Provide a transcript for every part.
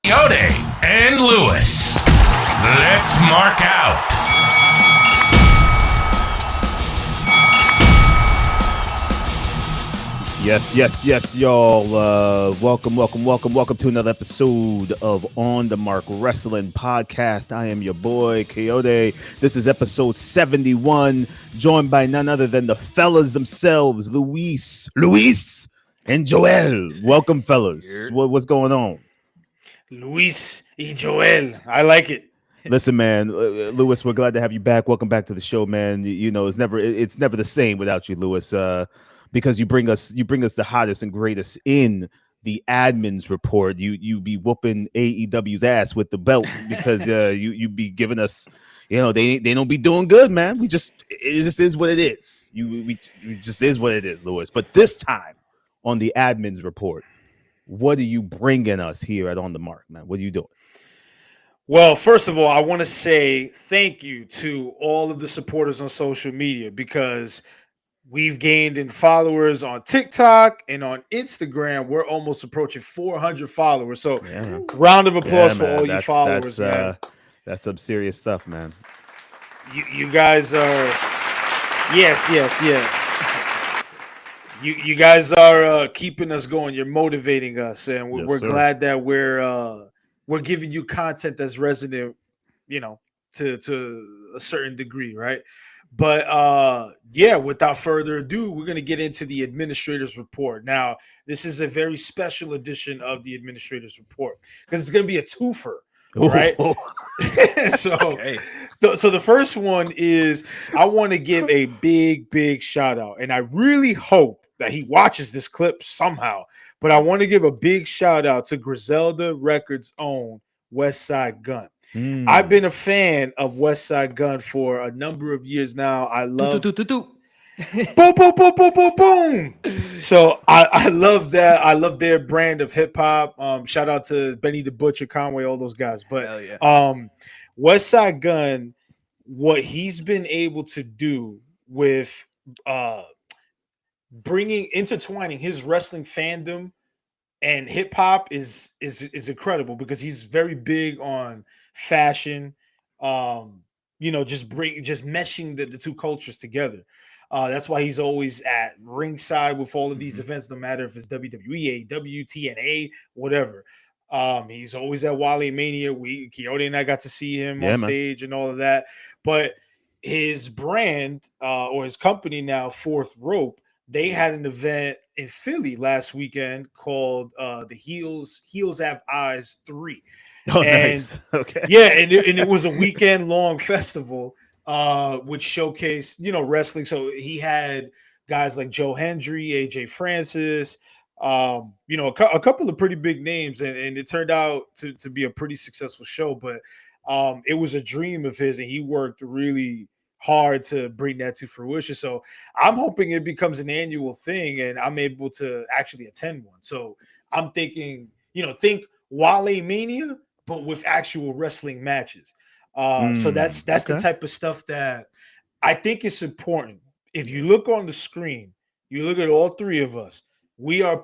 Coyote and Lewis. Let's mark out. Yes, y'all. Welcome to another episode of On the Mark Wrestling Podcast. I am your boy, Coyote. This is episode 71, joined by none other than the fellas themselves, Luis, and Joel. Welcome, fellas. What's going on? Luis y Joel. I like it. Listen, man, Lewis, we're glad to have you back. Welcome back to the show, man. You know, it's never the same without you, Lewis. Because you bring us the hottest and greatest in the admins report. You be whooping AEW's ass with the belt because you be giving us, they don't be doing good, man. It just is what it is. We just is what it is, Lewis. But this time on the admins report, what are you bringing us here at On the Mark, man? What are you doing? Well, first of all, I want to say thank you to all of the supporters on social media because we've gained in followers on TikTok and on Instagram. We're almost approaching 400 followers. So round of applause for all you followers, man. That's some serious stuff, man. You guys are, yes. You guys are keeping us going. You're motivating us, and we're glad that we're giving you content that's resonant, to a certain degree, right? But without further ado, we're going to get into the administrator's report. Now, this is a very special edition of the administrator's report because it's going to be a twofer, right? So the first one is I want to give a big shout out, and I really hope that he watches this clip somehow. But I want to give a big shout out to Griselda Records' own Westside Gunn. I've been a fan of Westside Gunn for a number of years now. I love boom. So I love that. I love their brand of hip hop. Shout out to Benny the Butcher, Conway, all those guys. But Westside Gunn, what he's been able to do with intertwining his wrestling fandom and hip hop is incredible because he's very big on fashion, just meshing the two cultures together. That's why he's always at ringside with all of these events, no matter if it's WWE, AEW, TNA, whatever. He's always at Wale Mania. Coyote and I got to see him on stage and all of that. But his brand or his company now, Fourth Rope, they had an event in Philly last weekend called the Heels Have Eyes 3. Oh, nice. Okay. Yeah, and it was a weekend-long festival which showcased, wrestling. So he had guys like Joe Hendry, AJ Francis, a couple of pretty big names, and it turned out to be a pretty successful show. But it was a dream of his, and he worked really hard to bring that to fruition. So I'm hoping it becomes an annual thing and I'm able to actually attend one. So I'm thinking, think Wale Mania, but with actual wrestling matches. So that's the type of stuff that I think is important. If you look on the screen, you look at all three of us, we are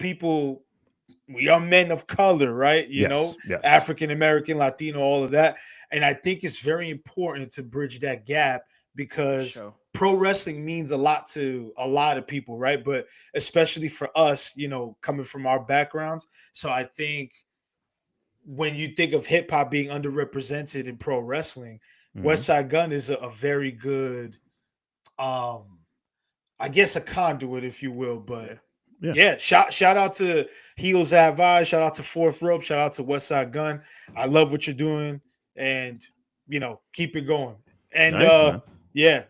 men of color, right? Yes. African American, Latino, all of that. And I think it's very important to bridge that gap because pro wrestling means a lot to a lot of people, right? But especially for us, coming from our backgrounds. So I think when you think of hip hop being underrepresented in pro wrestling, Westside Gunn is a very good, I guess, a conduit, if you will. But shout out to Heels Have Eyes, shout out to Fourth Rope, shout out to Westside Gunn. I love what you're doing, and keep it going. And nice,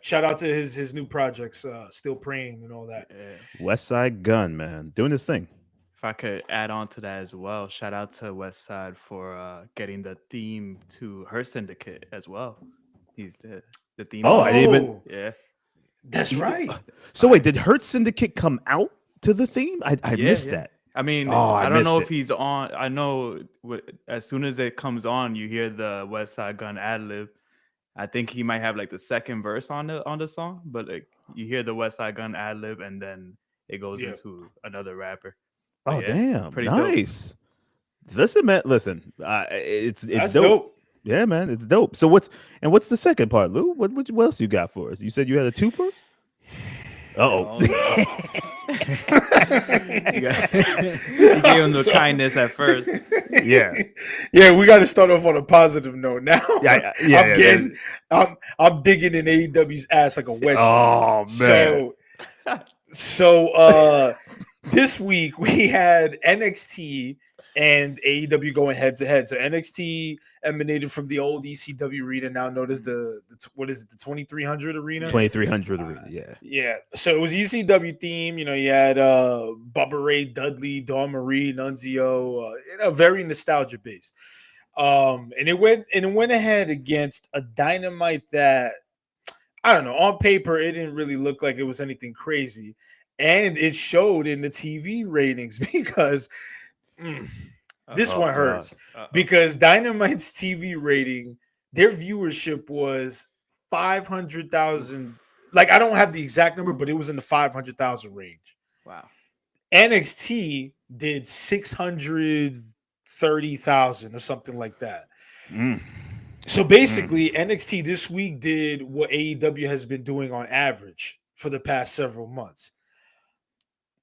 shout out to his new projects, Still Praying and all that. Westside Gunn, man, doing his thing. If I could add on to that as well, shout out to Westside for getting the theme to her syndicate as well. He's the theme. Oh, I didn't even. Yeah, that's right. So wait, did Hurt Syndicate come out to the theme? I missed that. I mean, I don't know if he's on. I know as soon as it comes on, you hear the Westside Gunn ad lib. I think he might have like the second verse on the song, but like you hear the Westside Gunn ad lib and then it goes into another rapper. Oh, damn. Pretty nice. Dope. Listen, man. Listen, it's That's dope. Yeah, man, it's dope. So what's the second part, Lou? What else you got for us? You said you had a twofer. Oh, You gave him the kindness at first. Yeah, we got to start off on a positive note now. I'm digging in AEW's ass like a wedge. Oh man. So this week we had NXT and AEW going head to head. So NXT emanated from the old ECW arena, now known as the 2300 arena. 2300 arena, yeah. Yeah. So it was ECW theme. You had Bubba Ray Dudley, Dawn Marie, Nunzio, very nostalgia based. And it went ahead against a Dynamite that, I don't know, on paper it didn't really look like it was anything crazy, and it showed in the TV ratings because this one hurts. Because Dynamite's TV rating, their viewership was 500,000. Like, I don't have the exact number, but it was in the 500,000 range. Wow. NXT did 630,000 or something like that. So basically, NXT this week did what AEW has been doing on average for the past several months.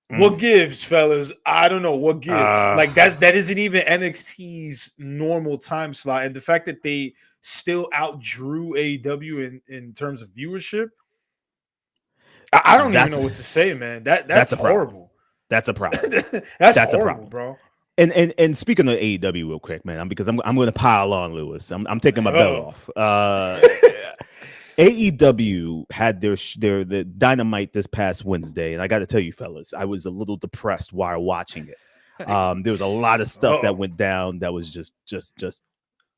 What gives, fellas? I don't know what gives. That isn't even NXT's normal time slot, and the fact that they still outdrew AEW in terms of viewership, I don't even know what to say, man. That's horrible. That's a problem. that's horrible, a problem, bro. And speaking of AEW real quick, man, because I'm going to pile on, Lewis. I'm taking my belt off. AEW had the Dynamite this past Wednesday, and I got to tell you, fellas, I was a little depressed while watching it. There was a lot of stuff that went down that was just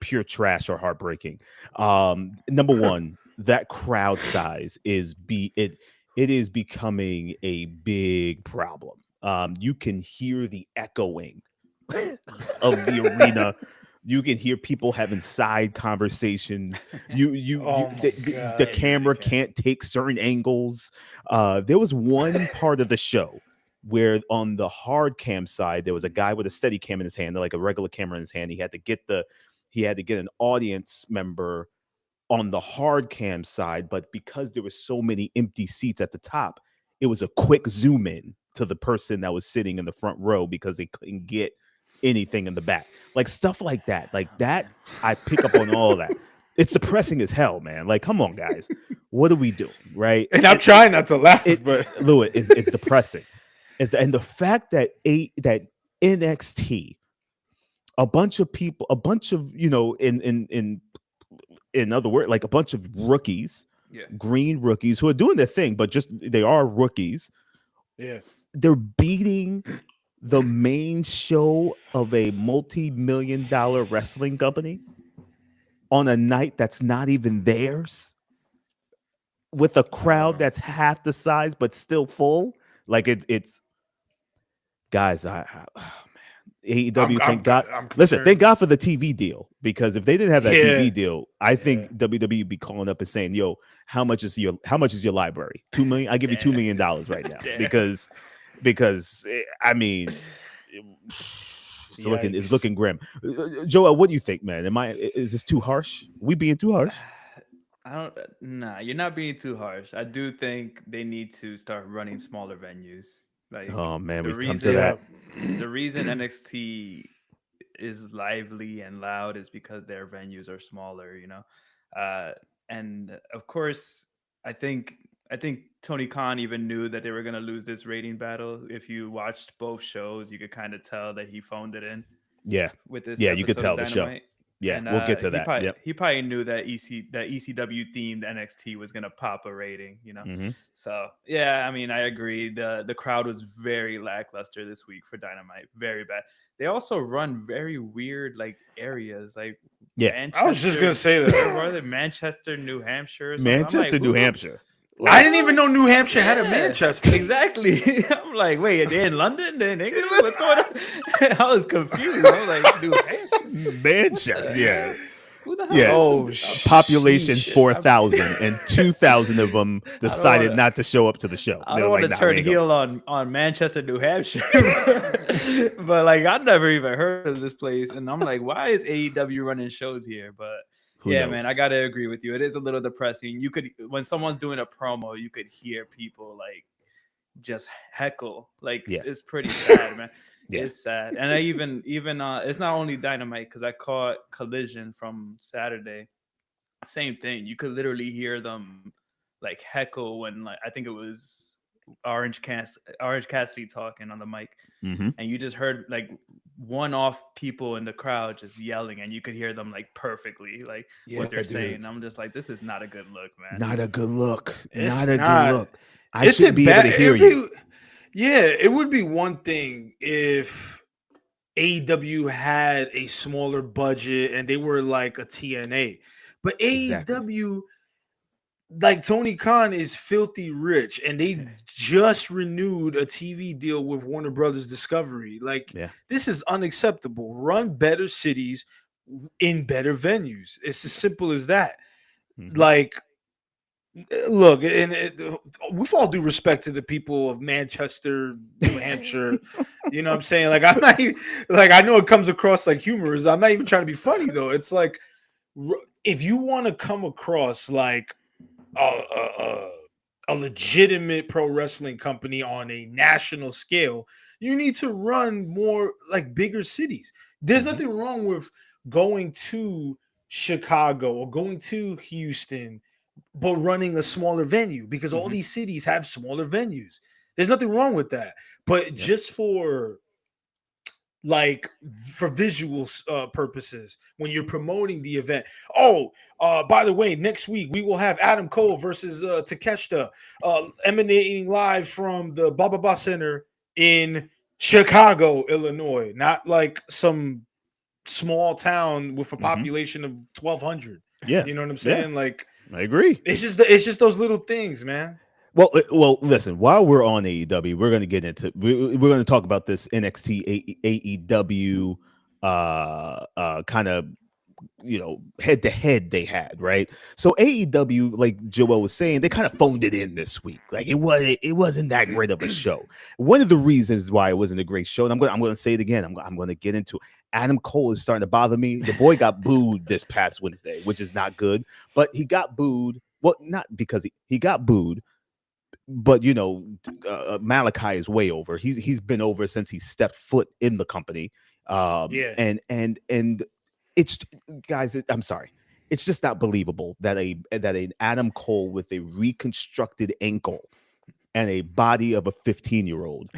pure trash or heartbreaking. Number one, that crowd size is it is becoming a big problem. You can hear the echoing of the arena. You can hear people having side conversations. The camera can't take certain angles. There was one part of the show where on the hard cam side, there was a guy with a steady cam in his hand, like a regular camera in his hand. He had to get an audience member on the hard cam side, but because there were so many empty seats at the top, it was a quick zoom in to the person that was sitting in the front row because they couldn't get anything in the back. Like stuff like that. I pick up on all of that. It's depressing as hell, man. Like, come on, guys. What do we do? Right? And I'm trying not to laugh, but Louis, it's depressing. And the fact that that NXT, a bunch of in other words, like a bunch of rookies, green rookies who are doing their thing, but just they are rookies. Yeah. They're beating the main show of a multi-million-dollar wrestling company on a night that's not even theirs, with a crowd that's half the size but still full. Like it's guys. AEW, thank God. Listen, thank God for the TV deal, because if they didn't have that TV deal, I think WWE would be calling up and saying, "Yo, how much is your library? $2 million? I give you $2 million right now." because I mean, it's looking grim. Joel, what do you think, man? Is this too harsh? We being too harsh? Nah, you're not being too harsh. I do think they need to start running smaller venues. Like, oh man, we've come to that. The reason NXT is lively and loud is because their venues are smaller, and of course, I think Tony Khan even knew that they were going to lose this rating battle. If you watched both shows, you could kind of tell that he phoned it in. Yeah, with this, you could tell the show. Yeah, and, we'll get to that. He probably knew that ECW themed NXT was gonna pop a rating, Mm-hmm. So yeah, I mean, I agree. The crowd was very lackluster this week for Dynamite, very bad. They also run very weird areas, like I was just gonna say that. Where were they? Manchester, New Hampshire. New Hampshire. I didn't even know New Hampshire had a Manchester. Exactly. I'm like, wait, are they in London? They're in England? What's going on? I was confused. I was like, New Hampshire? Manchester. Yeah. Who the Yes. Population sheesh. 4,000, and 2,000 of them decided not to show up to the show. I don't want to turn heel on Manchester, New Hampshire, but like I've never even heard of this place, and I'm like, why is AEW running shows here? But Who yeah, knows? man, I gotta agree with you. It is a little depressing. You could, when someone's doing a promo, you could hear people like just heckle. Like it's pretty sad, man. Yeah. It's sad. And I even it's not only Dynamite, because I caught Collision from Saturday. Same thing. You could literally hear them like heckle when, like, I think it was Orange Cassidy talking on the mic, and you just heard like one-off people in the crowd just yelling, and you could hear them like perfectly like what they're saying. I'm just like, this is not a good look, man. Not a good look. It's not a good look. I shouldn't be able to hear you. Yeah, it would be one thing if AEW had a smaller budget and they were like a TNA, but AEW, like Tony Khan, is filthy rich, and they just renewed a TV deal with Warner Brothers Discovery. Like, this is unacceptable. Run better cities in better venues. It's as simple as that. Like, look, and with all due respect to the people of Manchester, New Hampshire, you know what I'm saying? Like, I'm not even, like, I know it comes across like humorous. I'm not even trying to be funny, though. It's like, if you want to come across like a legitimate pro wrestling company on a national scale, you need to run more like bigger cities. There's nothing wrong with going to Chicago or going to Houston, but running a smaller venue, because all these cities have smaller venues. There's nothing wrong with that. But just for visual purposes, when you're promoting the event, by the way, next week we will have Adam Cole versus Takeshita, emanating live from the Blah Blah Blah Center in Chicago, Illinois, not like some small town with a population of 1,200. Yeah, you know what I'm saying? Like, I agree. It's just those little things, man. Well, listen. While we're on AEW, we're going to get into we're going to talk about this NXT AEW kind of, you know, head to head they had, right? So AEW, like Joel was saying, they kind of phoned it in this week. Like, it wasn't that great of a show. One of the reasons why it wasn't a great show, and I'm going to say it again. I'm going to get into it. Adam Cole is starting to bother me. The boy got booed this past Wednesday, which is not good. But he got booed. Well, not because he got booed, but you know, Malachi is way over. He's been over since he stepped foot in the company. And it's, guys, I'm sorry, it's just not believable that an Adam Cole with a reconstructed ankle and a body of a 15-year-old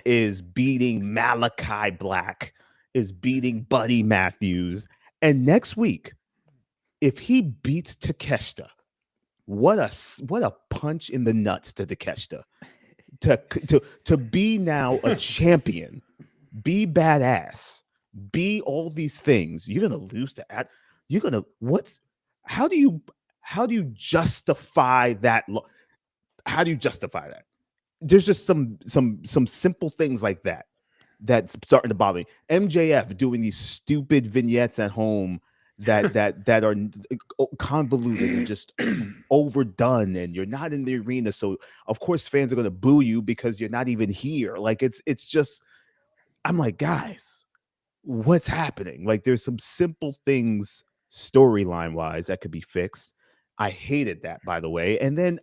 is beating Malachi Black, is beating Buddy Matthews, and next week, if he beats Takeshita, what a punch in the nuts to Takeshita, to be now a champion, be badass, be all these things. You're gonna lose to that. You're gonna how do you justify that? How do you justify that? There's just some simple things like that that's starting to bother me. MJF doing these stupid vignettes at home that are convoluted and just overdone, and you're not in the arena, so of course fans are going to boo you because you're not even here. Like, it's just, I'm like, guys, what's happening? Like, there's some simple things storyline wise that could be fixed. I hated that, by the way. And then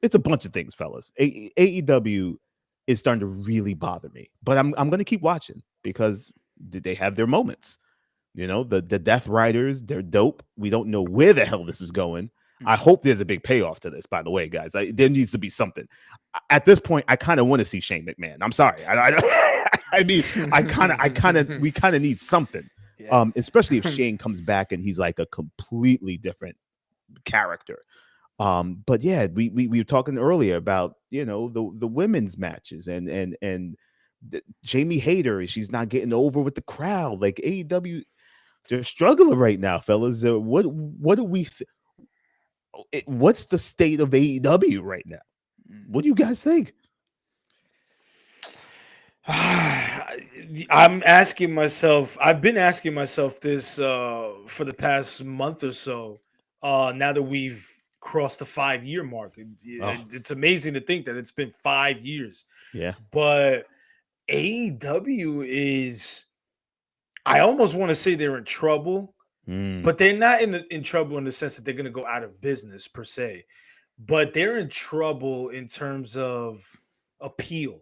it's a bunch of things, fellas. AEW is starting to really bother me, but I'm going to keep watching because they have their moments. You know, the Death Riders, they're dope. We don't know where the hell this is going. I hope there's a big payoff to this, by the way, guys. There needs to be something. At this point, I kind of want to see Shane McMahon. I'm sorry. I mean, we kind of need something. Yeah. Especially if Shane comes back and he's like a completely different character. But yeah, we were talking earlier about, you know, the women's matches and Jamie Hayter, she's not getting over with the crowd. Like, AEW, they're struggling right now, fellas. What do we? What's the state of AEW right now? What do you guys think? I'm asking myself. I've been asking myself this for the past month or so. Now that we've crossed the 5 year mark, it's amazing to think that it's been 5 years. Yeah. But AEW is, I almost want to say they're in trouble, but they're not in trouble in the sense that they're going to go out of business per se. But they're in trouble in terms of appeal.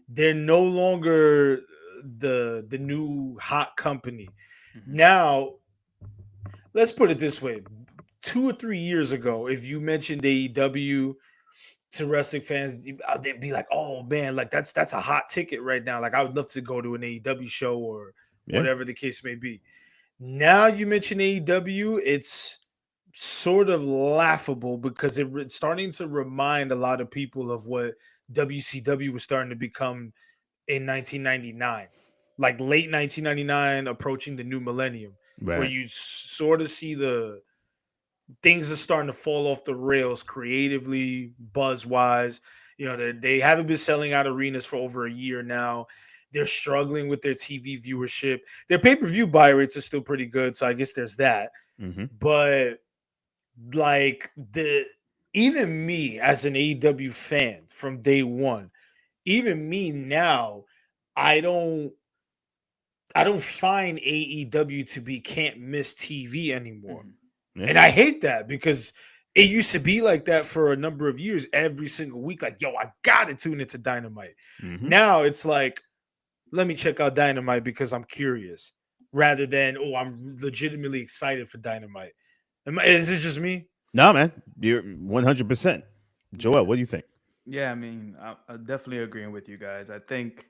They're no longer the new hot company. Now, let's put it this way. 2 or 3 years ago, if you mentioned AEW to wrestling fans, they'd be like, "Oh man, like that's a hot ticket right now. Like I would love to go to an AEW show or whatever the case may be." Now you mention AEW, it's sort of laughable because it's starting to remind a lot of people of what WCW was starting to become in 1999, like late 1999, approaching the new millennium, where you sort of see the things are starting to fall off the rails creatively, buzz wise. You know, they haven't been selling out arenas for over a year now. They're struggling with their TV viewership. Their pay-per-view buy rates are still pretty good, so I guess there's that. But like even me as an AEW fan from day one, even me now, I don't find AEW to be can't miss TV anymore. And I hate that because it used to be like that for a number of years, every single week. Like, yo, I gotta tune into Dynamite. Now it's like, let me check out Dynamite because I'm curious, rather than, oh, I'm legitimately excited for Dynamite. Is it just me? No, man, you're 100%. Joel, what do you think? Yeah, I mean, I'm definitely agreeing with you guys. I think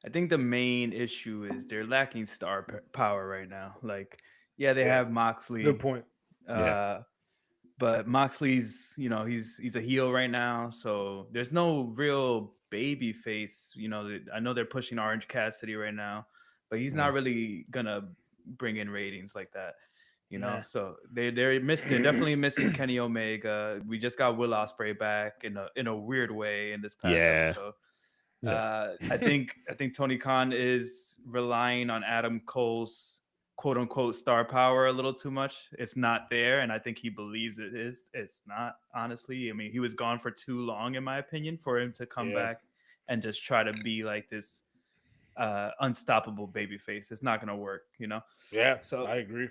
the main issue is they're lacking star power right now. Like, yeah, they have Moxley. Good point. But Moxley's, he's a heel right now, so there's no real baby face. I know they're pushing Orange Cassidy right now, but he's not really gonna bring in ratings like that. So they're definitely missing Kenny Omega. We just got Will Ospreay back in a weird way in this past episode. I think Tony Khan is relying on Adam Cole's quote unquote star power a little too much. It's not there, and I think he believes it is. It's not, honestly. I mean, he was gone for too long, in my opinion, for him to come back and just try to be like this unstoppable babyface. It's not going to work, Yeah, so I agree.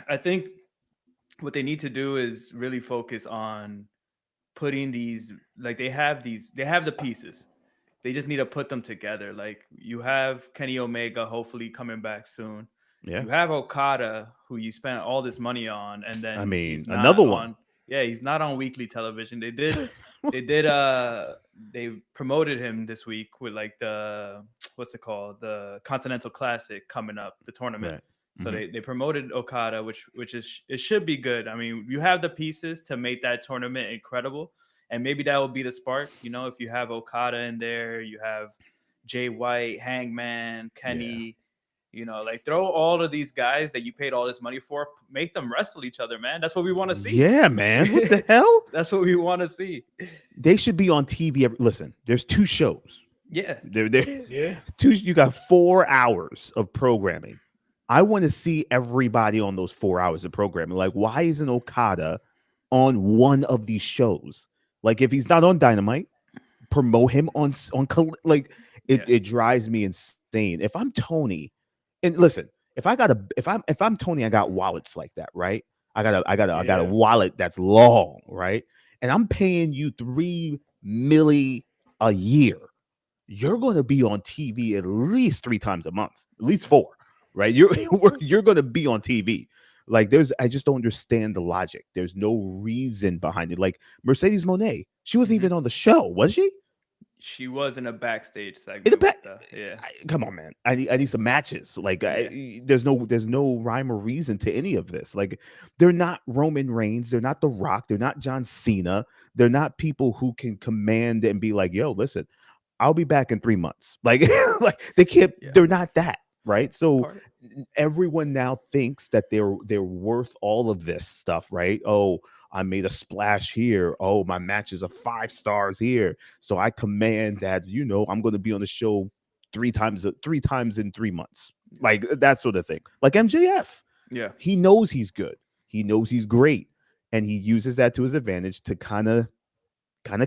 I think what they need to do is really focus on putting these, like they have the pieces. They just need to put them together. Like you have Kenny Omega hopefully coming back soon. You have Okada, who you spent all this money on, and then he's not another one. He's not on weekly television. They promoted him this week with like the Continental Classic coming up, the tournament. So they promoted Okada, which it should be good. I mean, you have the pieces to make that tournament incredible, and maybe that will be the spark. If you have Okada in there, you have Jay White, Hangman, Kenny. Like throw all of these guys that you paid all this money for, make them wrestle each other, man. That's what we want to see. Yeah, man. What the hell? That's what we want to see. They should be on TV. Listen, there's 2 shows. Yeah. You got 4 hours of programming. I want to see everybody on those 4 hours of programming. Like, why isn't Okada on one of these shows? Like, if he's not on Dynamite, promote him on like it drives me insane. If I'm Tony. And listen, if I'm Tony, I got wallets like that, right? I got a wallet that's long, right? And I'm paying you $3 million a year. You're going to be on TV at least 3 times a month, at least 4, right? You're going to be on TV. Like I just don't understand the logic. There's no reason behind it. Like Mercedes Moné, she wasn't even on the show, was she? She was in a backstage segment. Come on, man. I need some matches. Like there's no rhyme or reason to any of this. Like they're not Roman Reigns. They're not The Rock. They're not John Cena. They're not people who can command and be like, yo, listen, I'll be back in 3 months. Like, like they can't. They're not that. Right. So everyone now thinks that they're worth all of this stuff. Right. Oh, I made a splash here. Oh, my matches are 5 stars here. So I command that, I'm going to be on the show 3 times in 3 months. Like that sort of thing. Like MJF. Yeah. He knows he's good. He knows he's great, and he uses that to his advantage to kind of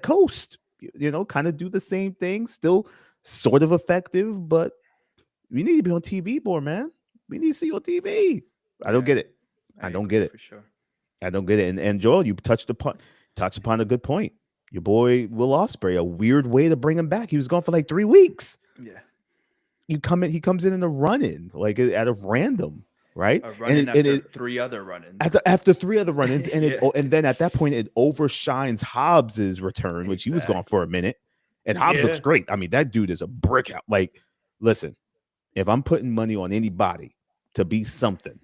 coast. Kind of do the same thing. Still sort of effective, but we need to be on TV more, man. We need to see you on TV. I don't get it. I don't get it. For sure. I don't get it. And Joel, you touched upon a good point. Your boy Will Ospreay, a weird way to bring him back. He was gone for like 3 weeks. Yeah. He comes in a run-in, like at a random, right? A run-in after 3 other run-ins. After 3 other run-ins, and Yeah. and then at that point it overshines Hobbs's return, which he was gone for a minute. And Hobbs looks great. I mean, that dude is a brick out. Like, listen, if I'm putting money on anybody to be something,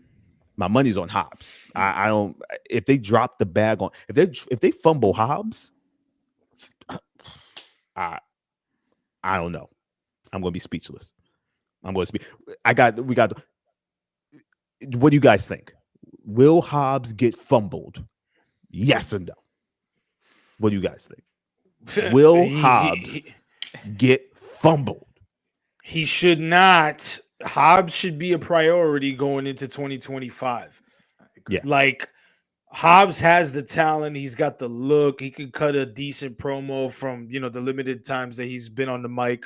my money's on Hobbs. I don't. If they drop the bag on, if they fumble Hobbs, I don't know. I'm going to be speechless. I'm going to speak. We got. What do you guys think? Will Hobbs get fumbled? Yes or no? What do you guys think? Will Hobbs get fumbled? He should not. Hobbs should be a priority going into 2025. Yeah. Like, Hobbs has the talent. He's got the look. He can cut a decent promo from, the limited times that he's been on the mic.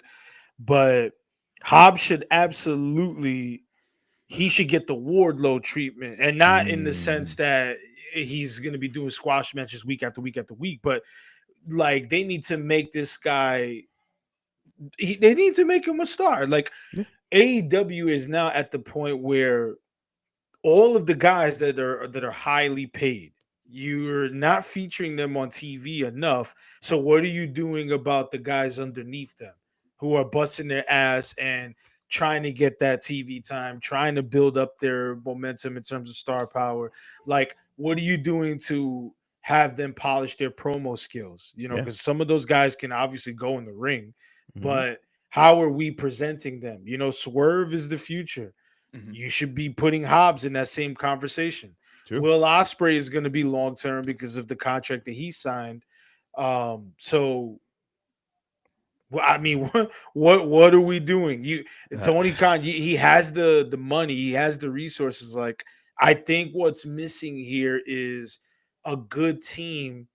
But Hobbs should absolutely, he should get the Wardlow treatment. And not in the sense that he's going to be doing squash matches week after week after week. But, like, they need to make this guy, they need to make him a star. Like, AEW is now at the point where all of the guys that are highly paid, you're not featuring them on TV enough. So what are you doing about the guys underneath them who are busting their ass and trying to get that TV time, trying to build up their momentum in terms of star power? Like, what are you doing to have them polish their promo skills? Because some of those guys can obviously go in the ring, but how are we presenting them? Swerve is the future. You should be putting Hobbs in that same conversation. True. Will Ospreay is going to be long-term because of the contract that he signed. So, I mean, what are we doing? Tony Khan, he has the money. He has the resources. Like, I think what's missing here is a good team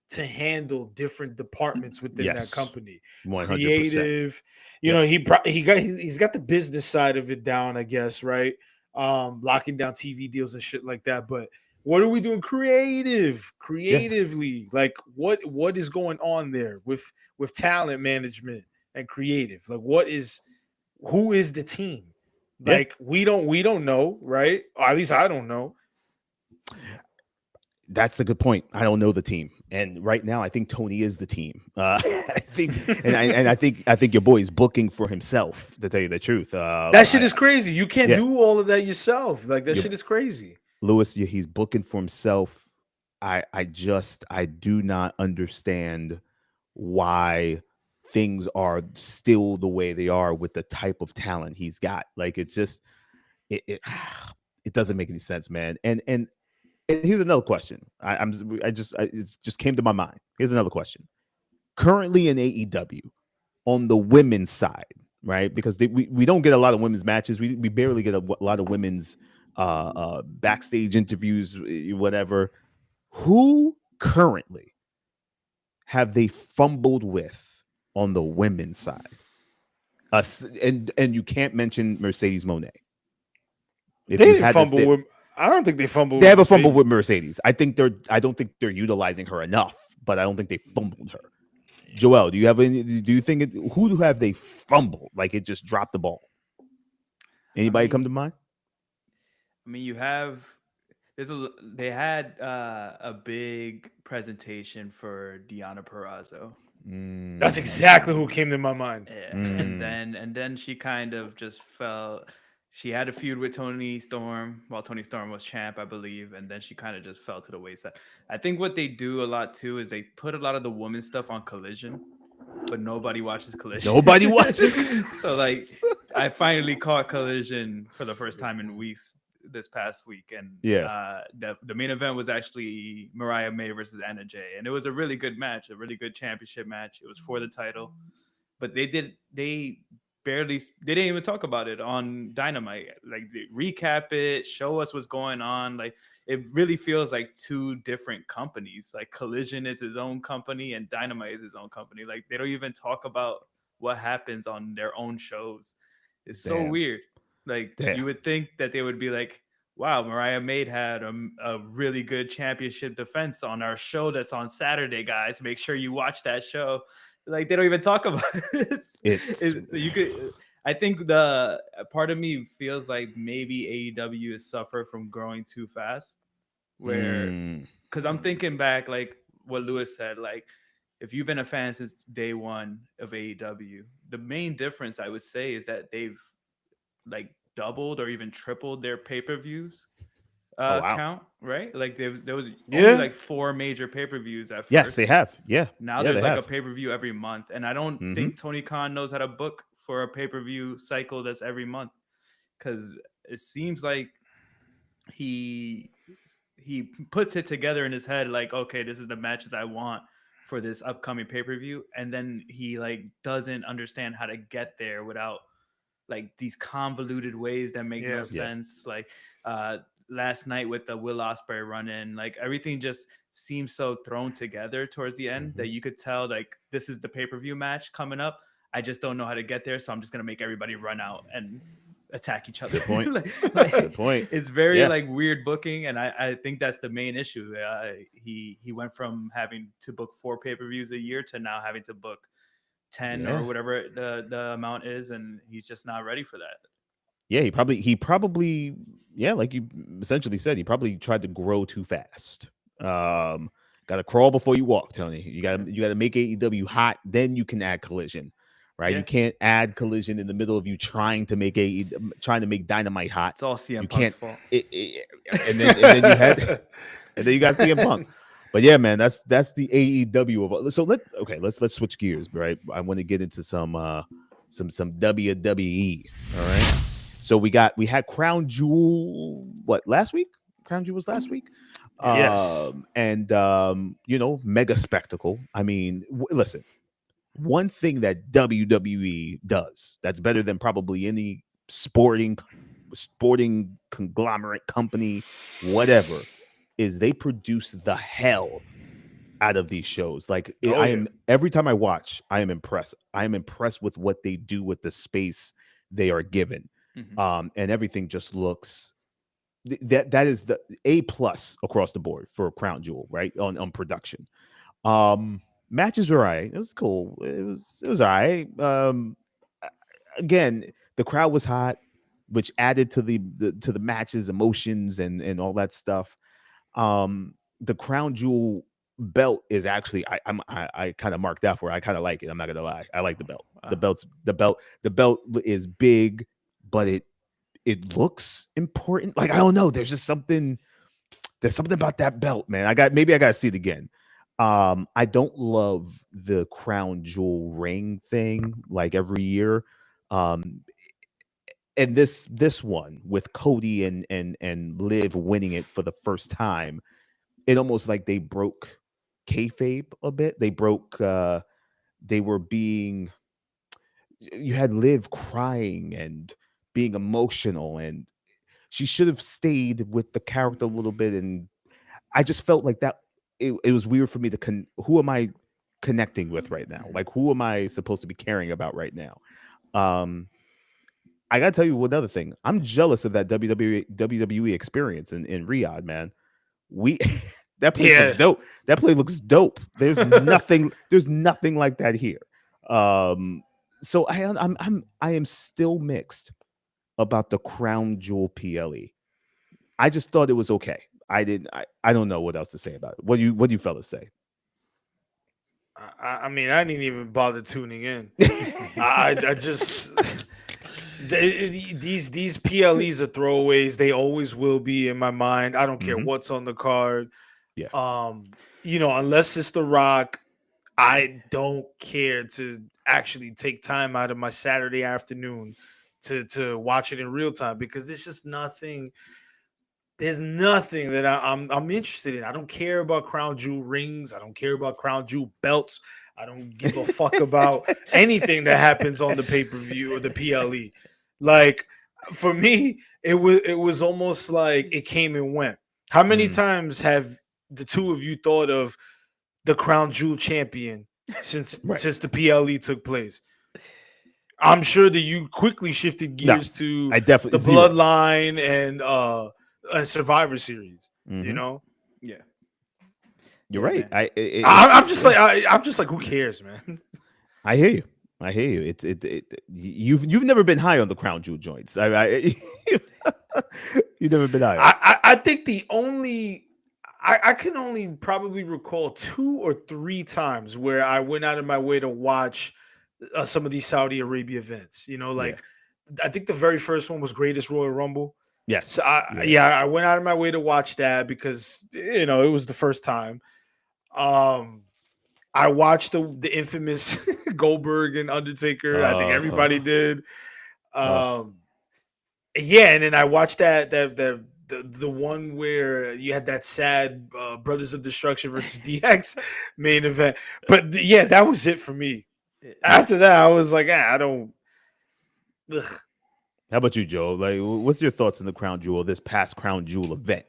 to handle different departments within that company. 100%. Creative, he's got the business side of it down, I guess, right? Locking down TV deals and shit like that. But what are we doing creatively? Like, what is going on there with talent management and creative? Like, who is the team? Like, we don't know, right? Or at least I don't know. That's a good point. I don't know the team, and right now I think Tony is the team. I think, and I think your boy is booking for himself. To tell you the truth, that shit is crazy. You can't do all of that yourself. Like, that shit is crazy. Lewis, he's booking for himself. I do not understand why things are still the way they are with the type of talent he's got. Like, it doesn't make any sense, man. And here's another question. It just came to my mind. Here's another question. Currently in AEW, on the women's side, right? Because we don't get a lot of women's matches. We barely get a lot of women's backstage interviews, whatever. Who currently have they fumbled with on the women's side? And you can't mention Mercedes Moné. They didn't fumble with. I don't think they fumbled. They have a fumble with Mercedes. I don't think they're utilizing her enough, but I don't think they fumbled her. Joel, do you think who have they fumbled? Like, it just dropped the ball. Anybody come to mind? I mean, they had a big presentation for Deonna Purrazzo. That's exactly who came to my mind. Yeah. And then she kind of just fell. She had a feud with Tony Storm while Tony Storm was champ, I believe, and then she kind of just fell to the wayside. I think what they do a lot too is they put a lot of the woman stuff on Collision, but nobody watches Collision. Nobody watches. So, like, I finally caught Collision for the first time in weeks this past week, and the main event was actually Mariah May versus Anna Jay, and it was a really good match, a really good championship match. It was for the title, but they they didn't even talk about it on Dynamite. Like, recap it, show us what's going on. Like, it really feels like two different companies. Like, Collision is his own company and Dynamite is his own company. Like, they don't even talk about what happens on their own shows. It's so weird. Like, you would think that they would be like, wow, Mariah Maid had a really good championship defense on our show that's on Saturday, guys. Make sure you watch that show. Like, they don't even talk about it. I think the part of me feels like maybe AEW is suffer from growing too fast. Because I'm thinking back, like what Lewis said, like, if you've been a fan since day one of AEW, the main difference I would say is that they've like doubled or even tripled their pay-per-views count, right? Like, there was only like 4 major pay-per-views at first. Yes, they have. Yeah. Now there's like a pay-per-view every month, and I don't think Tony Khan knows how to book for a pay-per-view cycle that's every month, because it seems like he puts it together in his head like, okay, this is the matches I want for this upcoming pay-per-view, and then he like doesn't understand how to get there without like these convoluted ways that make no sense. Like last night with the Will Ospreay run in, like everything just seems so thrown together towards the end that you could tell like this is the pay-per-view match coming up. I just don't know how to get there, so I'm just gonna make everybody run out and attack each other. Good point. Good point. It's very like weird booking, and I think that's the main issue. He went from having to book 4 pay-per-views a year to now having to book 10 or whatever the amount is, and he's just not ready for that. Yeah, he probably like you essentially said, he probably tried to grow too fast. Gotta crawl before you walk, Tony. You gotta make AEW hot, then you can add Collision. Right, you can't add Collision in the middle of you trying to make Dynamite hot. It's all CM Punk's fault. And then you got CM Punk. But yeah, man, that's the AEW of. So let's switch gears, right? I want to get into some WWE. All right. So we had Crown Jewel. What, last week? Crown Jewel was last week. Yes. And mega spectacle. I mean, listen. One thing that WWE does that's better than probably any sporting conglomerate company, whatever, is they produce the hell out of these shows. Like every time I watch, I am impressed. I am impressed with what they do with the space they are given. And everything just looks that is the A+ across the board for Crown Jewel, right? On production. Matches were all right. It was cool. It was all right. Again, the crowd was hot, which added to the matches, emotions, and all that stuff. The Crown Jewel belt is actually I kind of marked out for it. I kind of like it. I'm not gonna lie. I like the belt. Wow. The belt is big, but it looks important. Like, I don't know. There's something about that belt, man. Maybe I gotta see it again. I don't love the Crown Jewel ring thing like every year. And this one with Cody and Liv winning it for the first time, it almost like they broke kayfabe a bit. You had Liv crying and being emotional, and she should have stayed with the character a little bit. And I just felt like that. It was weird for me to who am I connecting with right now? Like, who am I supposed to be caring about right now? I gotta tell you another thing. I'm jealous of that WWE experience in Riyadh, man. That place looks dope. That place looks dope. There's nothing like that here. So I am still mixed about the Crown Jewel PLE. I just thought it was okay. I don't know what else to say about it. What do you fellas say? I mean, I didn't even bother tuning in. I just these PLEs are throwaways. They always will be in my mind. I don't care what's on the card. Yeah. Unless it's The Rock, I don't care to actually take time out of my Saturday afternoon to watch it in real time, because there's just nothing. There's nothing that I'm interested in. I don't care about Crown Jewel rings. I don't care about Crown Jewel belts. I don't give a fuck about anything that happens on the pay-per-view or the PLE. Like, for me, it was almost like it came and went. How many times have the two of you thought of the Crown Jewel champion since the PLE took place? I'm sure that you quickly shifted gears to I definitely the Bloodline and Survivor Series. You know, you're right. I'm just like, who cares, man? I hear you. You've never been high on the Crown Jewel joints. You've never been high. I think the only I can only probably recall 2 or 3 times where I went out of my way to watch some of these Saudi Arabia events. You know, like I think the very first one was Greatest Royal Rumble. Yes. So I went out of my way to watch that because it was the first time. I watched the infamous Goldberg and Undertaker. I think everybody did. And then I watched the one where you had that sad Brothers of Destruction versus DX main event. But that was it for me. After that, I was like, I don't. Ugh. How about you, Joe? Like, what's your thoughts on the Crown Jewel, this past Crown Jewel event?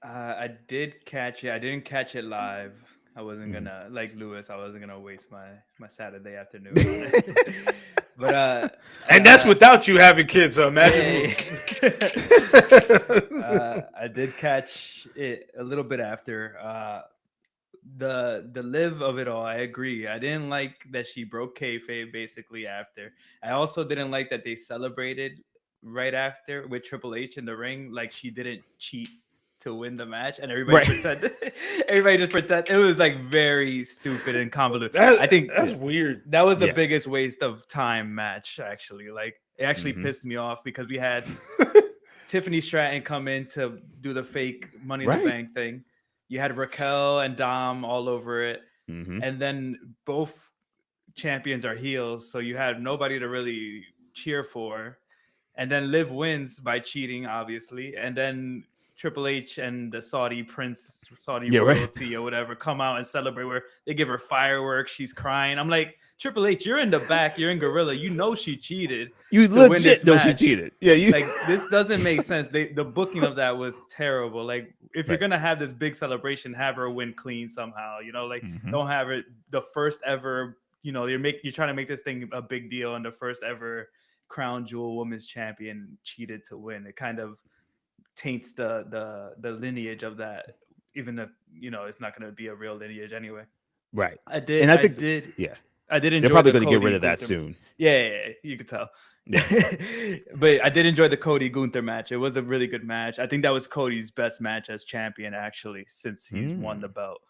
I did catch it. I didn't catch it live. I wasn't gonna, like Lewis, I wasn't gonna waste my Saturday afternoon. But and that's without you having kids, so imagine. I did catch it a little bit after. The live of it all, I agree. I didn't like that she broke kayfabe basically after. I also didn't like that they celebrated right after with Triple H in the ring, like she didn't cheat to win the match, and everybody pretended. Everybody just pretended. It was like very stupid and convoluted. I think that's weird. That was the biggest waste of time match. Actually, like it actually pissed me off because we had Tiffany Stratton come in to do the fake Money in the Bank thing. You had Raquel and Dom all over it, and then both champions are heels, so you had nobody to really cheer for. And then Liv wins by cheating, obviously, and then Triple H and the Saudi royalty or whatever come out and celebrate where they give her fireworks. She's crying. I'm like, Triple H, you're in the back. You're in Gorilla. You know she cheated. You legit know she cheated. Yeah, like this doesn't make sense. The booking of that was terrible. Like if you're gonna have this big celebration, have her win clean somehow. Like don't have it the first ever. You're trying to make this thing a big deal, and the first ever Crown Jewel Women's Champion cheated to win. It kind of taints the lineage of that, even if it's not going to be a real lineage anyway. Right. I did enjoy. They're probably going to get rid of that soon. Yeah, you could tell. But I did enjoy the Cody Gunther match. It was a really good match. I think that was Cody's best match as champion, actually, since he's won the belt.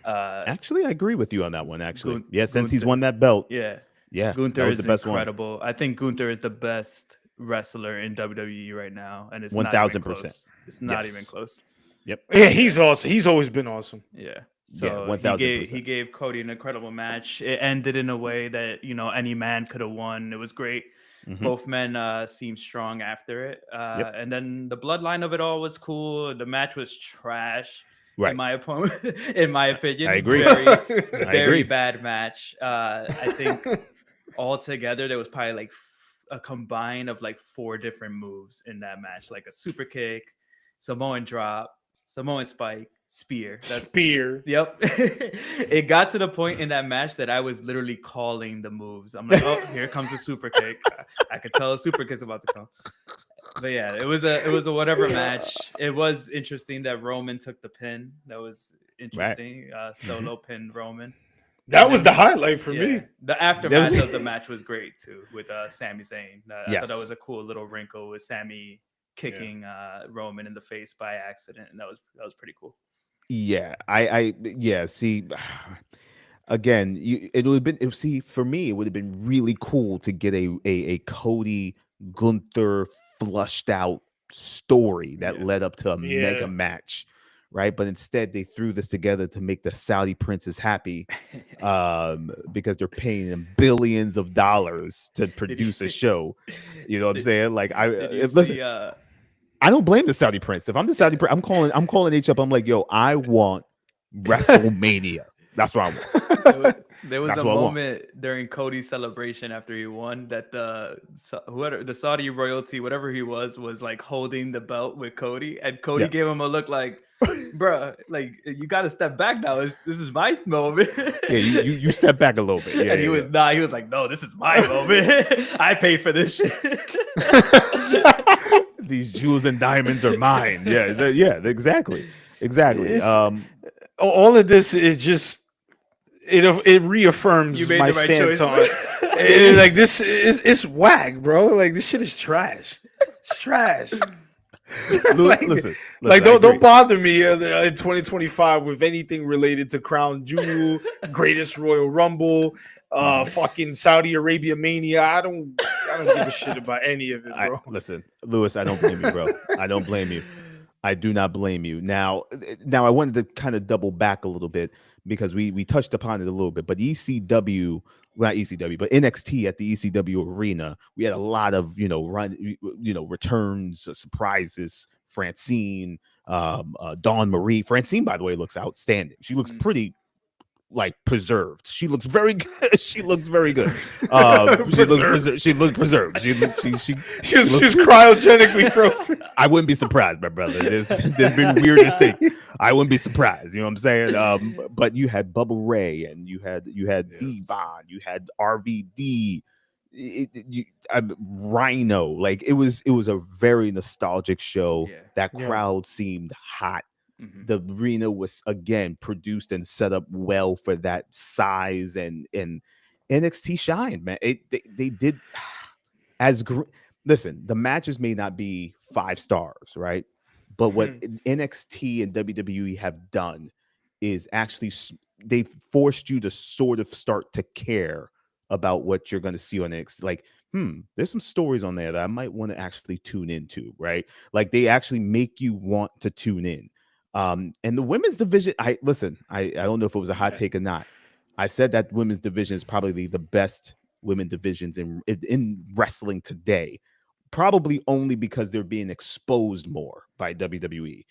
Actually, I agree with you on that one. Actually, since he's won that belt. Yeah, Gunther is the best incredible. One. I think Gunther is the best wrestler in WWE right now, and it's 1,000%. It's not even close. Yep. Yeah, he's awesome. He's always been awesome. Yeah. So 1,000%. He gave Cody an incredible match. It ended in a way that any man could have won. It was great. Both men seemed strong after it. And then the bloodline of it all was cool. The match was trash. Right. In my opinion, I agree. Very bad match. I think altogether there was probably like a combine of like 4 different moves in that match, like a super kick, Samoan drop, Samoan spike, spear. Spear. Yep. It got to the point in that match that I was literally calling the moves. I'm like, oh, here comes a super kick. I could tell a super kick's about to come. But yeah, it was a whatever match. It was interesting that Roman took the pin. That was interesting. Solo pin Roman. That was the highlight for me. The aftermath of the match was great too, with Sami Zayn. I thought that was a cool little wrinkle with Sami kicking Roman in the face by accident, and that was pretty cool. Yeah, See, again, it would have been. See, for me, it would have been really cool to get a Cody Gunther flushed out story that led up to a mega match. Right, but instead they threw this together to make the Saudi princes happy, because they're paying them billions of dollars to produce a show. You know what I'm saying? Like, listen, I don't blame the Saudi prince. If I'm the Saudi prince, I'm calling H up. I'm like, yo, I want WrestleMania. That's what I want. There was That's a what I want. moment during Cody's celebration after he won that whoever the Saudi royalty, whatever he was like holding the belt with Cody, and Cody gave him a look like, "Bruh, like you got to step back now. This is my moment." Yeah, you step back a little bit. Yeah, and he was not. He was like, "No, this is my moment. I paid for this shit." These jewels and diamonds are mine. Yeah, exactly. All of this is just it reaffirms my stance on like this is it's whack, bro. Like this shit is trash. It's trash. Listen, don't bother me in 2025 with anything related to Crown Jewel, Greatest Royal Rumble, fucking Saudi Arabia Mania. I don't give a shit about any of it, bro. Listen, Lewis, I don't blame you, bro. I don't blame you. I do not blame you. Now I wanted to kind of double back a little bit because we touched upon it a little bit, but ECW, not ECW, but NXT at the ECW arena, we had a lot of returns, surprises. Francine, Dawn Marie. Francine, by the way, looks outstanding. She looks pretty like preserved. She looks very good. She looks very good. She looks preserved. She's cryogenically frozen. I wouldn't be surprised, my brother. There's been weirder things. I wouldn't be surprised. You know what I'm saying? But you had Bubba Ray, and you had Devon, you had RVD, Rhino. Like it was a very nostalgic show. That crowd seemed hot. The arena was again produced and set up well for that size, and NXT shined, man. They did listen, the matches may not be 5 stars, right? But what NXT and WWE have done is actually they forced you to sort of start to care about what you're going to see on NXT. Like, there's some stories on there that I might want to actually tune into, right? Like they actually make you want to tune in. And the women's division, I don't know if it was a hot take or not. I said that women's division is probably the best women divisions in wrestling today, probably only because they're being exposed more by WWE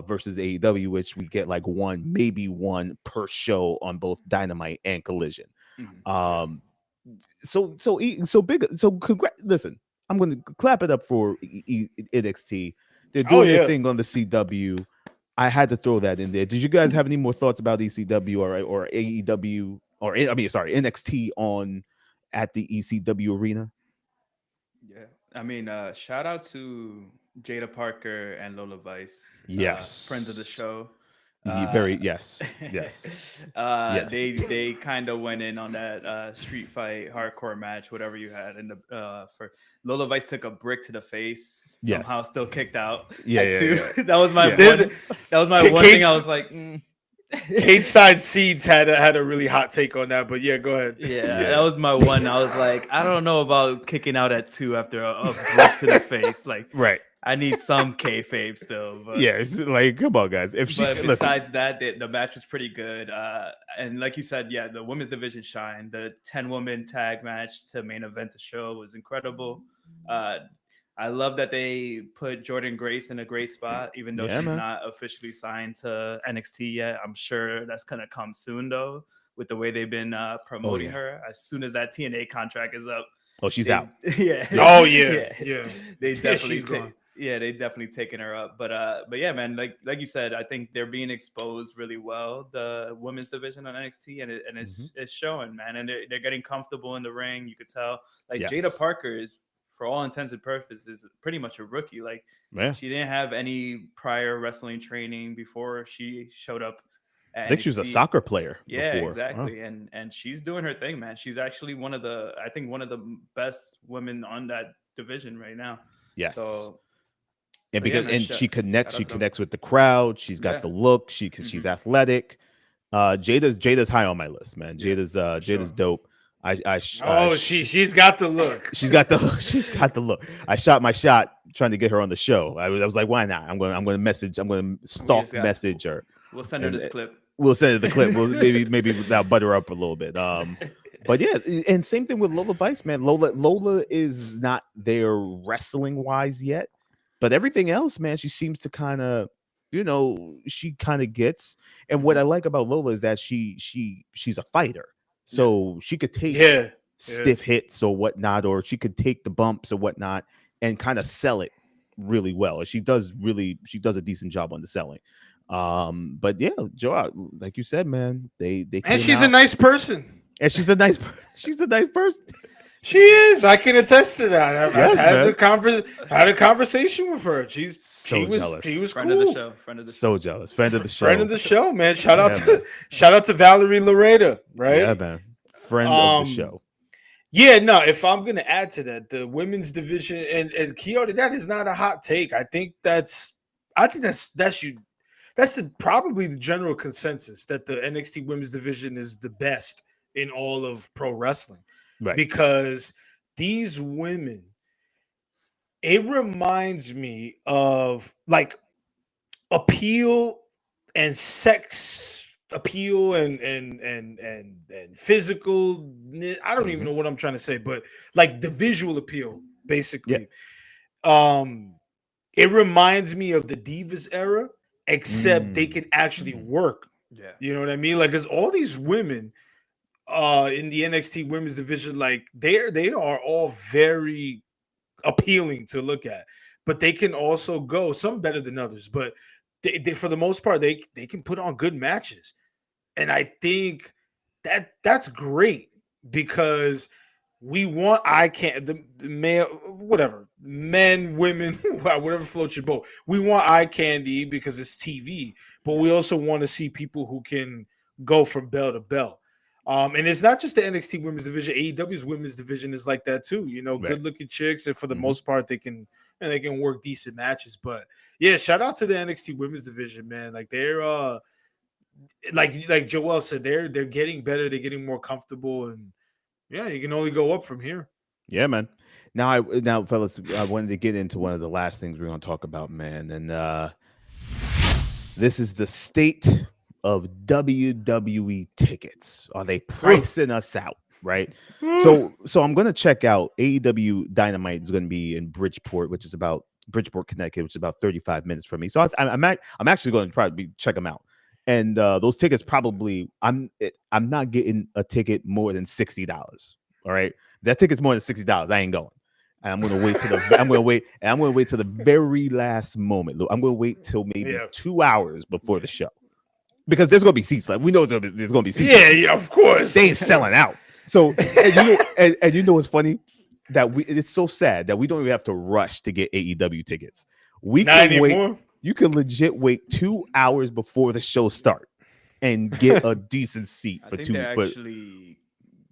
versus AEW, which we get like maybe one per show on both Dynamite and Collision. So listen, I'm going to clap it up for NXT. They're doing their thing on the CW. I had to throw that in there. Did you guys have any more thoughts about ECW or AEW NXT on at the ECW arena? Yeah, I mean, shout out to Jada Parker and Lola Vice. Yes, friends of the show. Yes. They kind of went in on that street fight hardcore match, whatever you had in the for Lola Vice took a brick to the face, somehow still kicked out. That was my one. That was my one thing. I was like, Cage Side Seeds had a really hot take on that, but go ahead. That was my one. I was like, I don't know about kicking out at 2 after a brick to the face, like right. I need some kayfabe still. But, it's like, come on, guys. Besides that, the match was pretty good. And like you said, the women's division shined. The 10-woman tag match to main event the show was incredible. I love that they put Jordan Grace in a great spot, even though she's not officially signed to NXT yet. I'm sure that's going to come soon, though, with the way they've been promoting her. As soon as that TNA contract is up. Oh, she's out. Yeah. Oh, yeah. They definitely they definitely taken her up. But yeah, man, like you said, I think they're being exposed really well, the women's division on NXT, and it's showing, man. And they're getting comfortable in the ring. You could tell. Like Jada Parker is, for all intents and purposes, pretty much a rookie. Like she didn't have any prior wrestling training before she showed up. I think she was a soccer player. Before. Exactly. And she's doing her thing, man. She's actually one of the best women on that division right now. Yes. So she connects with the crowd. She's got the look. She's athletic. Jada's high on my list, man. Jada's dope. She's got the look. She's got the look. I shot my shot trying to get her on the show. I was like, why not? I'm going to message her. We'll send her this clip. We'll send her the clip. We'll maybe that'll butter her up a little bit. But yeah, and same thing with Lola Vice, man. Lola is not there wrestling wise yet, but everything else, man, she seems to kind of she kind of gets. And what I like about Lola is that she's a fighter, so she could take stiff hits or whatnot, or she could take the bumps or whatnot and kind of sell it really well. She does a decent job on the selling. But yeah, Joe, like you said, man, they and she's a nice person. And she's a nice person. She is. I can attest to that. I've had a conversation with her. She was friend cool. Of the show. Friend of the show. So jealous. Friend of the show. Friend of the show, man. Shout out to Valerie Loretta, right? Yeah, man. Friend of the show. Yeah, no. If I'm gonna add to that, the women's division and Kyoto, that is not a hot take. I think that's probably the general consensus that the NXT women's division is the best in all of pro wrestling. Right. Because these women, it reminds me of like appeal and sex appeal and physical. I don't even know what I'm trying to say, but like the visual appeal, basically. Yeah. It reminds me of the Divas era, except they can actually work. Yeah. You know what I mean? Like, because all these women in the NXT women's division, like they are all very appealing to look at, but they can also go some better than others, but they for the most part they can put on good matches. And I think that's great because we want the male, whatever, men, women, whatever floats your boat. We want eye candy because it's TV, but we also want to see people who can go from bell to bell. And it's not just the NXT women's division. AEW's women's division is like that too. Right. Good looking chicks, and for the most part, they can work decent matches. But yeah, shout out to the NXT women's division, man. Like they're like Joel said, they're getting better. They're getting more comfortable, and yeah, you can only go up from here. Yeah, man. Now, fellas, I wanted to get into one of the last things we're going to talk about, man, and this is the state of WWE tickets. Are they pricing us out? Right. So I'm going to check out AEW Dynamite is going to be in Bridgeport, Connecticut, which is about 35 minutes from me. So I'm actually going to probably check them out. And those tickets probably I'm not getting a ticket more than $60. All right. If that ticket's more than $60, I ain't going. And I'm gonna wait till the very last moment. I'm gonna wait till maybe 2 hours before the show. Because there's gonna be seats. Like we know there's gonna be seats. Yeah, of course. They ain't selling out. So and you know what's funny? That it's so sad that we don't even have to rush to get AEW tickets. We can wait. You can legit wait 2 hours before the show start and get a decent seat for two.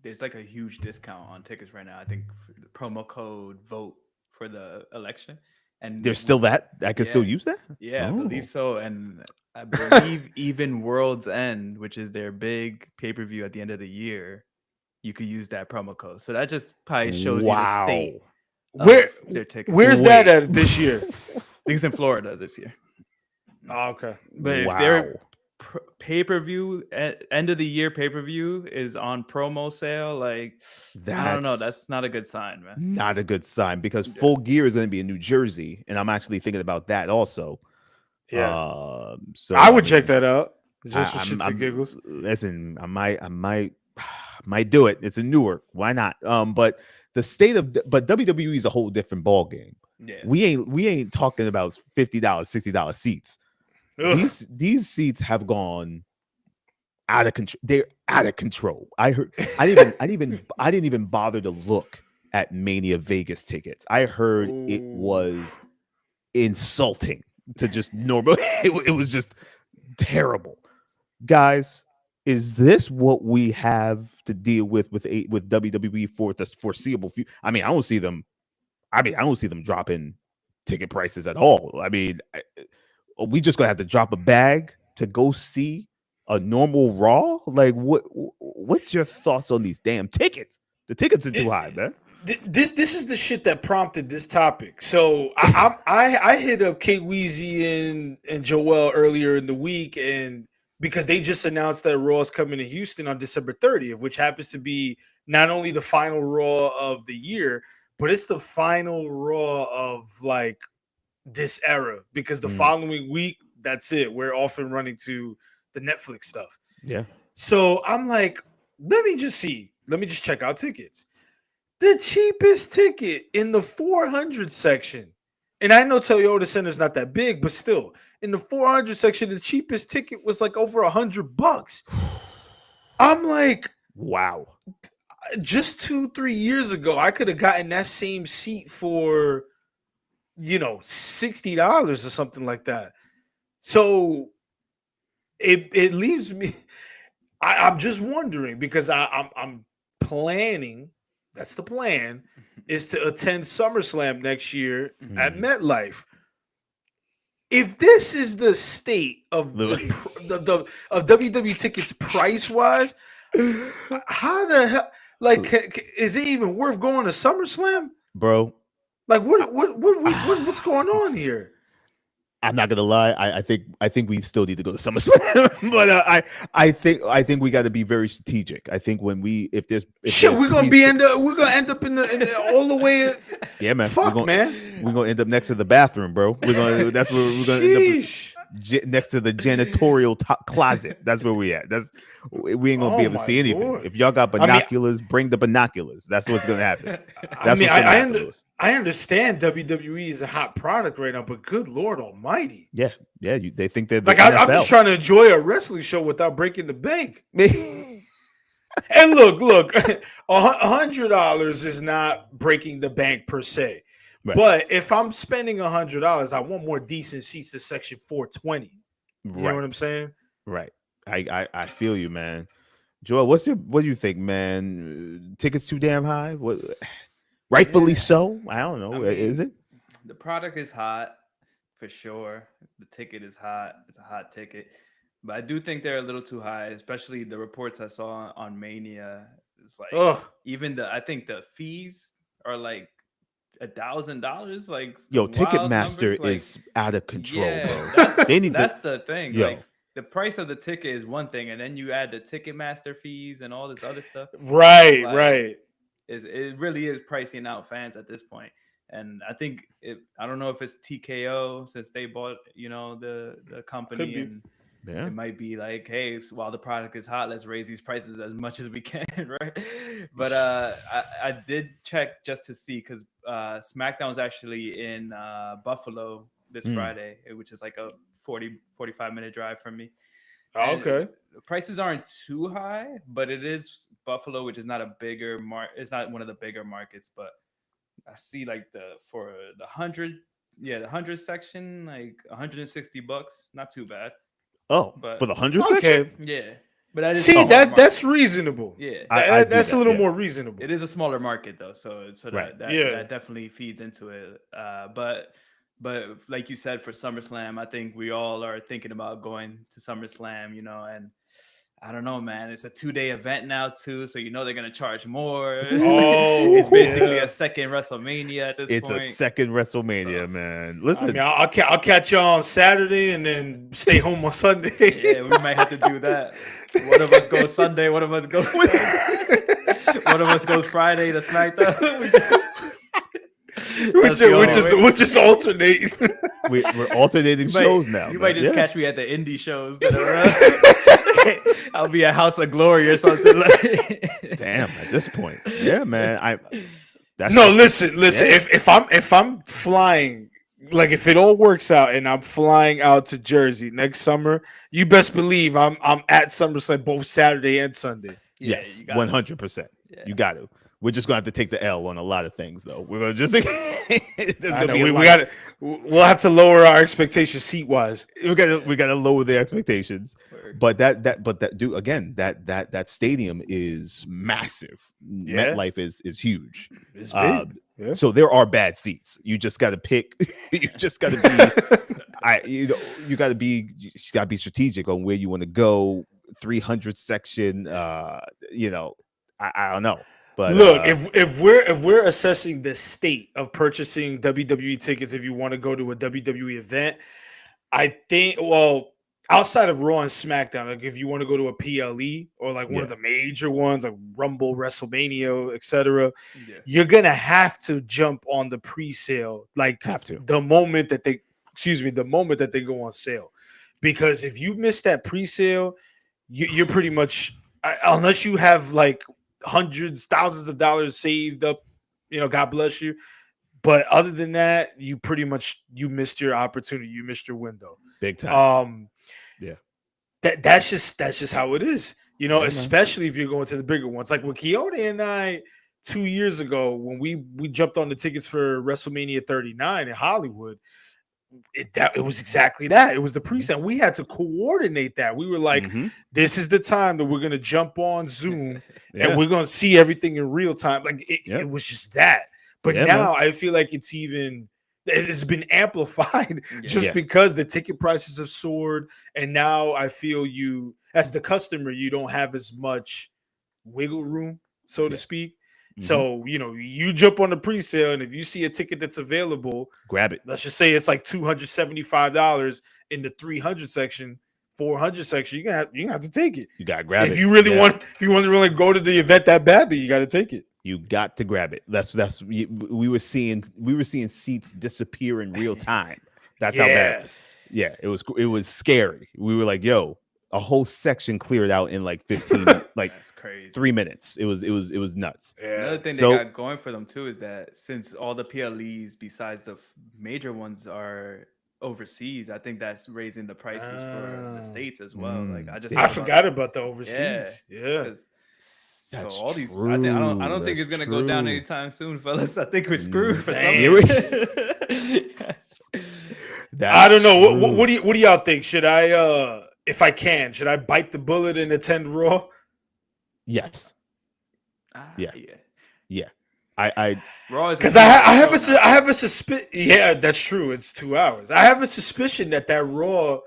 There's like a huge discount on tickets right now. I think for the promo code vote for the election, and there's still that I can still use that. Yeah, I believe so, and I believe even World's End, which is their big pay-per-view at the end of the year, you could use that promo code. So that just probably shows you the state of their tickets. Where's that at this year? I think it's in Florida this year. Oh, okay. But if their pay-per-view end of the year pay-per-view is on promo sale, like I don't know, that's not a good sign, man. Not a good sign because Full Gear is going to be in New Jersey, and I'm actually thinking about that also. Yeah. So I would check that out just for shits and giggles. Listen, I might do it. It's in Newark. Why not? But WWE is a whole different ball game. Yeah. We ain't talking about $50, $60 seats. These seats have gone out of control. They're out of control. I didn't even bother to look at Mania Vegas tickets. I heard it was insulting to just normal. It was just terrible. Guys, is this what we have to deal with WWE for the foreseeable future? I mean, I don't see them dropping ticket prices at all. I mean, we just gonna have to drop a bag to go see a normal Raw. Like, what's your thoughts on these damn tickets? The tickets are too high, man. This is the shit that prompted this topic. So I hit up Kate Weezy and Joel earlier in the week, and because they just announced that Raw is coming to Houston on December 30th, which happens to be not only the final Raw of the year, but it's the final Raw of like this era because the following week, that's it. We're off and running to the Netflix stuff. Yeah. So I'm like, let me just check out tickets. The cheapest ticket in the 400 section, and I know Toyota Center's not that big, but still, in the 400 section, the cheapest ticket was like over $100. I'm like, wow. Just 2-3 years ago, I could have gotten that same seat for, $60 or something like that. So it leaves me. I'm just wondering because I'm planning. That's the plan, is to attend SummerSlam next year at MetLife. If this is the state of the of WWE tickets price wise, how the hell? Like, is it even worth going to SummerSlam, bro? Like, what's going on here? I'm not gonna lie. I think we still need to go to SummerSlam, but I think we got to be very strategic. I think we're gonna end up in the all the way. Yeah, man. Fuck, man. We're gonna end up next to the bathroom, bro. That's where we're gonna end up. Next to the janitorial closet. That's where we at. We ain't gonna be able to see anything. Lord. If y'all got binoculars, bring the binoculars. That's what's gonna happen. I understand WWE is a hot product right now, but good Lord Almighty. Yeah. They think they're like I'm just trying to enjoy a wrestling show without breaking the bank. And look, $100 is not breaking the bank per se. Right. But if I'm spending $100, I want more decent seats to section 420. You know what I'm saying? Right. I feel you, man. Joel, what do you think, man? Tickets too damn high? What? Rightfully so. I don't know. Is it? The product is hot for sure. The ticket is hot. It's a hot ticket, but I do think they're a little too high, especially the reports I saw on Mania. It's like I think the fees are like $1,000. Like, Ticketmaster is out of control. Yeah, bro. That's the thing. Like, the price of the ticket is one thing, and then you add the Ticketmaster fees and all this other stuff. Right. It really is pricing out fans at this point. And I think I don't know if it's TKO since they bought, the company, and it might be like, hey, while the product is hot, let's raise these prices as much as we can, right? But I did check just to see because SmackDown's actually in Buffalo this Friday, which is like a 45 minute drive from me. Okay. The prices aren't too high, but it is Buffalo, which is not a bigger it's not one of the bigger markets, but I see like the 100 section, like $160, not too bad. Oh, but for the 100 section? Yeah. But that is that's reasonable. Yeah. That's a little more reasonable. It is a smaller market though, so that definitely feeds into it. But like you said, for SummerSlam, I think we all are thinking about going to SummerSlam, and I don't know, man. It's a 2-day event now too, so they're gonna charge more. It's basically a second WrestleMania at this point. It's a second WrestleMania, man. Listen, I'll catch y'all on Saturday and then stay home on Sunday. Yeah, we might have to do that. One of us goes Sunday, one of us goes Saturday. One of us goes Friday to SmackDown. We're just alternating. We're alternating shows now. You might just catch me at the indie shows. I'll be at House of Glory or something like. Damn, at this point, yeah, man. Listen. Yeah. If I'm flying, like if it all works out and I'm flying out to Jersey next summer, you best believe I'm at SummerSlam both Saturday and Sunday. Yes, 100%. You got to. We're just gonna have to take the L on a lot of things, though. We're gonna just we'll have to lower our expectations seat wise. We gotta lower the expectations. But that stadium is massive. Yeah. MetLife is huge. It's big. So there are bad seats. You just gotta pick. You just gotta be. You gotta be strategic on where you want to go. 300 section. I don't know. But look, if we're assessing the state of purchasing WWE tickets, if you want to go to a WWE event, I think outside of Raw and SmackDown, like if you want to go to a PLE or like one of the major ones like Rumble, WrestleMania, etc., you're gonna have to jump on the pre-sale, like the moment that they go on sale, because if you miss that pre-sale, you're pretty much, unless you have like hundreds, thousands of dollars saved up, God bless you. But other than that, you missed your opportunity. You missed your window. Big time. That's just how it is. Especially if you're going to the bigger ones. Like with Quixote and I 2 years ago when we jumped on the tickets for WrestleMania 39 in Hollywood, it was exactly that. It was the pre-sale. We had to coordinate that. We were like, this is the time that we're going to jump on Zoom and we're going to see everything in real time. Like it was just that. But now I feel like it's been amplified because the ticket prices have soared. And now I feel you, as the customer, you don't have as much wiggle room, so to speak. So, you jump on the pre-sale, and if you see a ticket that's available, grab it. Let's just say it's like $275 in the 300 section, 400 section. You're gonna have to take it. You gotta grab it. If you want to really go to the event that badly, you got to take it. You got to grab it. We were seeing seats disappear in real time. That's how bad. Yeah, it was scary. We were like, yo, a whole section cleared out in like 15, like that's crazy. 3 minutes. It was nuts. Yeah. Another thing they got going for them too is that since all the PLEs besides the major ones are overseas, I think that's raising the prices for the States as well. Like I forgot about the overseas. Yeah. That's so all these, true. I don't think it's gonna go down anytime soon, fellas. I think we're screwed for some. I don't know. What do y'all think? Should I, if I can, should I bite the bullet and attend Raw? Yes. Yeah. I Raw is because I have a suspicion. Yeah, that's true. It's 2 hours. I have a suspicion that Raw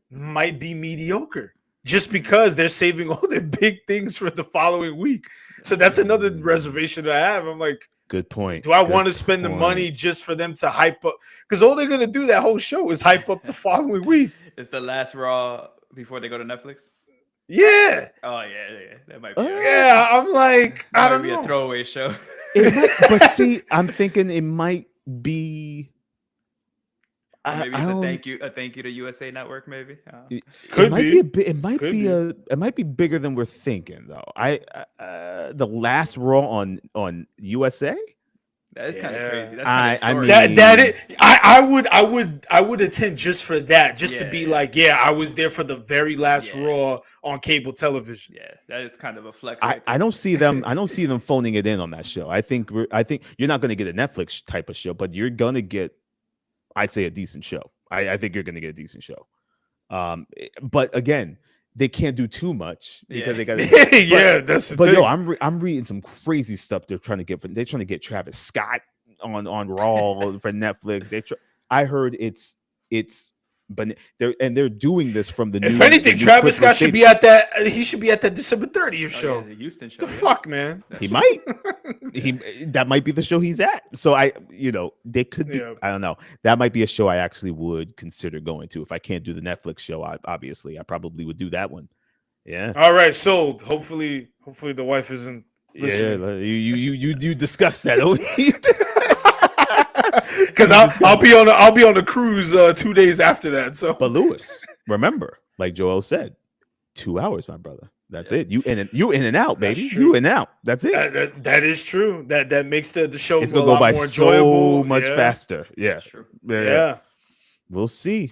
might be mediocre, just because they're saving all their big things for the following week. So that's another reservation that I have. I'm like, good point. Do I want to spend the money just for them to hype up? Because all they're gonna do that whole show is hype up the following week. It's the last Raw before they go to Netflix. Yeah. Oh yeah. That might be. I'm like, I don't know. A throwaway show. But see, I'm thinking it might be. Maybe it's a thank you to USA Network. Maybe it might be bigger than we're thinking though. The last Raw on USA. That is kind of crazy. That's I would attend just for that, just to be like, I was there for the very last Raw on cable television. Yeah, that is kind of a flex. I don't see them. I don't see them phoning it in on that show. I think you're not going to get a Netflix type of show, but you're going to get, I'd say, a decent show. I think you're going to get a decent show. But again, they can't do too much because they got that's the thing. Yo, I'm reading some crazy stuff they're trying to get. They're trying to get Travis Scott on Raw for Netflix. I heard it's but they're doing this from the. If anything, Travis Scott should be at that. He should be at that December 30th show. The Houston show. The fuck, man. He might. That might be the show he's at. So they could be. I don't know. That might be a show I actually would consider going to if I can't do the Netflix show. I probably would do that one. Yeah. All right, sold. Hopefully the wife isn't listening. Yeah, you discussed that. Because I'll be on a cruise 2 days after that. So, but Lewis, remember, like Joel said, 2 hours, my brother. That's it. You in and out, baby. You in and out. That's it. That is true. That makes the show it's gonna go by more enjoyable. So much faster. Yeah. That's true. Yeah. We'll see,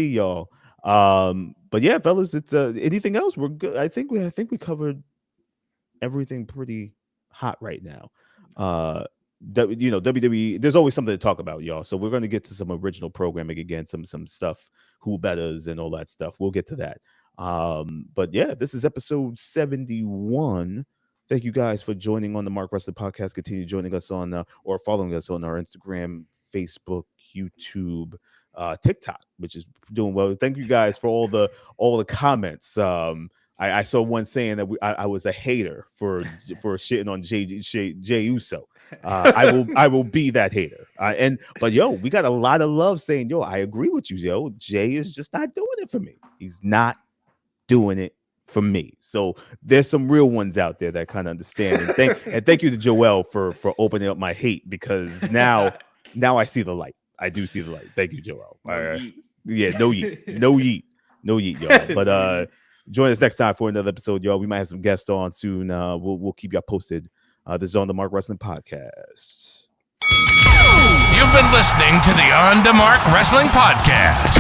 y'all. But yeah, fellas, it's anything else? We're good. I think we covered everything pretty hot right now. WWE, there's always something to talk about, y'all. So we're going to get to some original programming again, some stuff, who betters and all that stuff. We'll get to that. But yeah, this is episode 71. Thank you guys for joining on the Mark Wrestling Podcast. Continue joining us on or following us on our Instagram, Facebook, YouTube, TikTok, which is doing well. Thank you guys for all the comments. I saw one saying that I was a hater for shitting on Jey Uso. I will be that hater. But yo, we got a lot of love saying, yo, I agree with you, yo. Jay is just not doing it for me. He's not doing it for me. So there's some real ones out there that kind of understand. And thank you to Joel for opening up my hate, because now I see the light. I do see the light. Thank you, Joel. No yeet. Yeah, no yeet, y'all. But join us next time for another episode, y'all. We might have some guests on soon. We'll keep y'all posted. This is On The Mark Wrestling Podcast. You've been listening to the On The Mark Wrestling Podcast,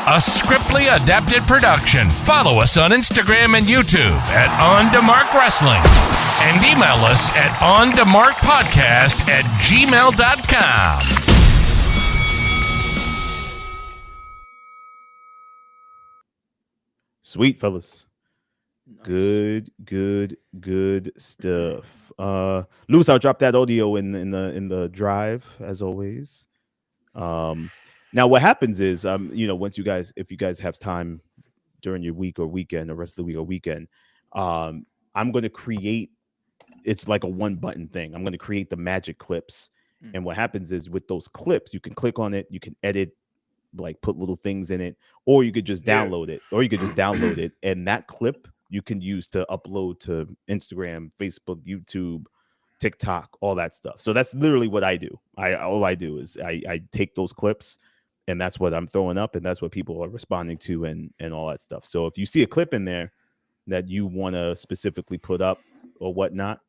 a scriptly adapted production. Follow us on Instagram and YouTube at On The Mark Wrestling, and email us at ondamarkpodcast@gmail.com. Sweet, fellas. Good stuff. Lewis, I'll drop that audio in the drive as always. Now what happens is, once if you guys have time during your week or weekend, the rest of the week or weekend, I'm going to create. It's like a one button thing. I'm going to create the magic clips, and what happens is with those clips, you can click on it, you can edit, like put little things in it, or you could just download it, and that clip you can use to upload to Instagram, Facebook, YouTube, TikTok, all that stuff. So that's literally what I do. All I do is I take those clips, and that's what I'm throwing up, and that's what people are responding to, and all that stuff. So if you see a clip in there that you want to specifically put up or whatnot,